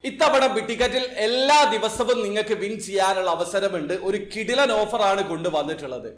ഇത്തവണ ബിറ്റിക്കറ്റിൽ എല്ലാ ദിവസവും നിങ്ങൾക്ക് വിൻ ചെയ്യാനുള്ള അവസരമുണ്ട്. ഒരു കിടിലൻ ഓഫറാണ് കൊണ്ടുവന്നിട്ടുള്ളത്.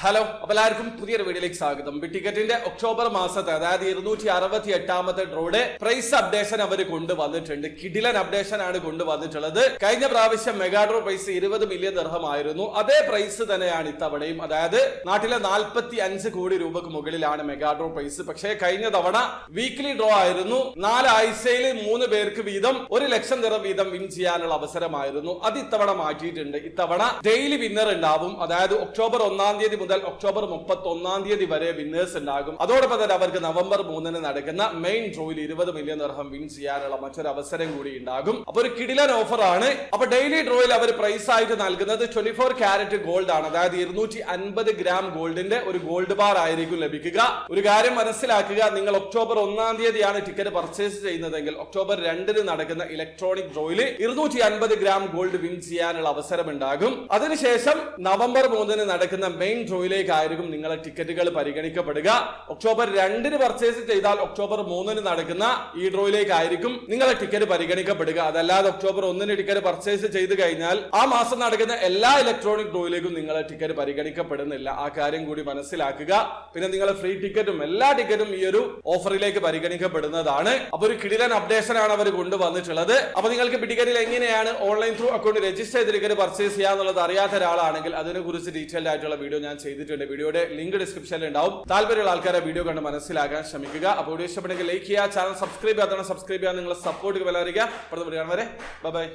ഹലോ, അപ്പോൾ എല്ലാവർക്കും പുതിയൊരു വീഡിയോയിലേക്ക് സ്വാഗതം. ബിറ്റിക്കറ്റിന്റെ ഒക്ടോബർ മാസത്തെ അതായത് 268ാമത്തെ ഡ്രോയുടെ പ്രൈസ് അപ്ഡേഷൻ അവർ കൊണ്ടുവന്നിട്ടുണ്ട്. കിടിലൻ അപ്ഡേഷൻ ആണ് കൊണ്ടുവന്നിട്ടുള്ളത്. കഴിഞ്ഞ പ്രാവശ്യം മെഗാ ഡ്രോ പ്രൈസ് 20 മില്യൺ ദിർഹം ആയിരുന്നു. അതേ പ്രൈസ് തന്നെയാണ് ഇത്തവണയും. അതായത് നാട്ടിലെ 45 കോടി രൂപക്ക് മുകളിലാണ് മെഗാ ഡ്രോ പ്രൈസ്. പക്ഷേ കഴിഞ്ഞ തവണ വീക്ക്ലി ഡ്രോ ആയിരുന്നു. 4 ആഴ്ചയിൽ 3 പേർക്ക് വീതം 1 ലക്ഷം ദിർഹം വീതം വിൻ ചെയ്യാനുള്ള അവസരമായിരുന്നു. അത് ഇത്തവണ മാറ്റിയിട്ടുണ്ട്. ഇത്തവണ ഡെയിലി വിന്നർ ഉണ്ടാവും. അതായത് ഒക്ടോബർ 1-ാം തീയതി മുതൽ ഒക്ടോബർ 31-ാം തീയതി വരെ വിന്നേഴ്സ് ഉണ്ടാകും. അതോടൊപ്പം തന്നെ അവർക്ക് നവംബർ 3-ന് നടക്കുന്ന മെയിൻ ഡ്രോയിൽ 20 മില്യൺ ദിർഹം വിൻ ചെയ്യാനുള്ള മറ്റൊരു അവസരം കൂടി ഉണ്ടാകും. അപ്പൊ ഒരു കിടിലൻ ഓഫർ ആണ്. അപ്പൊ ഡെയിലി ഡ്രോയിൽ അവർ പ്രൈസ് ആയിട്ട് നൽകുന്നത് 24 ക്യാരറ്റ് ഗോൾഡ് ആണ്. അതായത് 250 ഗ്രാം ഗോൾഡിന്റെ ഒരു ഗോൾഡ് ബാർ ആയിരിക്കും ലഭിക്കുക. ഒരു കാര്യം മനസ്സിലാക്കുക, നിങ്ങൾ ഒക്ടോബർ 1-ാം തീയതിയാണ് ടിക്കറ്റ് പർച്ചേസ് ചെയ്യുന്നതെങ്കിൽ ഒക്ടോബർ 2-ന് നടക്കുന്ന ഇലക്ട്രോണിക് ഡ്രോയിൽ 250 ഗ്രാം ഗോൾഡ് വിൻ ചെയ്യാനുള്ള അവസരം ഉണ്ടാകും. അതിനുശേഷം നവംബർ 3-ന് നടക്കുന്ന മെയിൻ ഡ്രോയിലേക്കായിരിക്കും നിങ്ങളെ ടിക്കറ്റുകൾ പരിഗണിക്കപ്പെടുക. ഒക്ടോബർ 2-ന് പർച്ചേസ് ചെയ്താൽ ഒക്ടോബർ 3-ന് നടക്കുന്ന ഈ ഡ്രോയിലേക്കായിരിക്കും നിങ്ങളെ ടിക്കറ്റ് പരിഗണിക്കപ്പെടുക. അതല്ലാതെ ഒക്ടോബർ 1-ന് ടിക്കറ്റ് പർച്ചേസ് ചെയ്ത് കഴിഞ്ഞാൽ ആ മാസം നടക്കുന്ന എല്ലാ ഇലക്ട്രോണിക് ഡ്രോയിലേക്കും നിങ്ങളെ ടിക്കറ്റ് പരിഗണിക്കപ്പെടുന്നില്ല. ആ കാര്യം കൂടി മനസ്സിലാക്കുക. പിന്നെ നിങ്ങളെ ഫ്രീ ടിക്കറ്റും എല്ലാ ടിക്കറ്റും ഈ ഒരു ഓഫറിലേക്ക് പരിഗണിക്കപ്പെടുന്നതാണ്. അപ്പൊ ഒരു കിടിലൻ അപ്ഡേഷൻ ആണ് അവർ കൊണ്ടുവന്നിട്ടുള്ളത്. അപ്പൊ നിങ്ങൾക്ക് ടിക്കറ്റിൽ എങ്ങനെയാണ് ഓൺലൈൻ ത്രൂ അക്കൗണ്ട് രജിസ്റ്റർ ചെയ്ത് ടിക്കറ്റ് പർച്ചേസ് ചെയ്യാന്നുള്ളത് അറിയാത്ത ഒരാളാണെങ്കിൽ അതിനെ കുറിച്ച് ഡീറ്റെയിൽഡ് ആയിട്ടുള്ള വീഡിയോ ഞാൻ ചെയ്തിട്ടുണ്ട്. വീഡിയോയുടെ ലിങ്ക് ഡിസ്ക്രിപ്ഷനിൽ ഉണ്ടാവും. താല്പര്യമുള്ള ആൾക്കാരെ വീഡിയോ കണ്ട് മനസ്സിലാക്കാൻ ശ്രമിക്കുക. അപ്പോൾ വീഡിയോ ഇഷ്ടപ്പെട്ടെങ്കിൽ ലൈക്ക് ചെയ്യുക, ചാനൽ സബ്സ്ക്രൈബ് ചെയ്യാത്തവരെ സബ്സ്ക്രൈബ് ചെയ്യാൻ നിങ്ങളെ സപ്പോർട്ട് വരെ. Bye bye.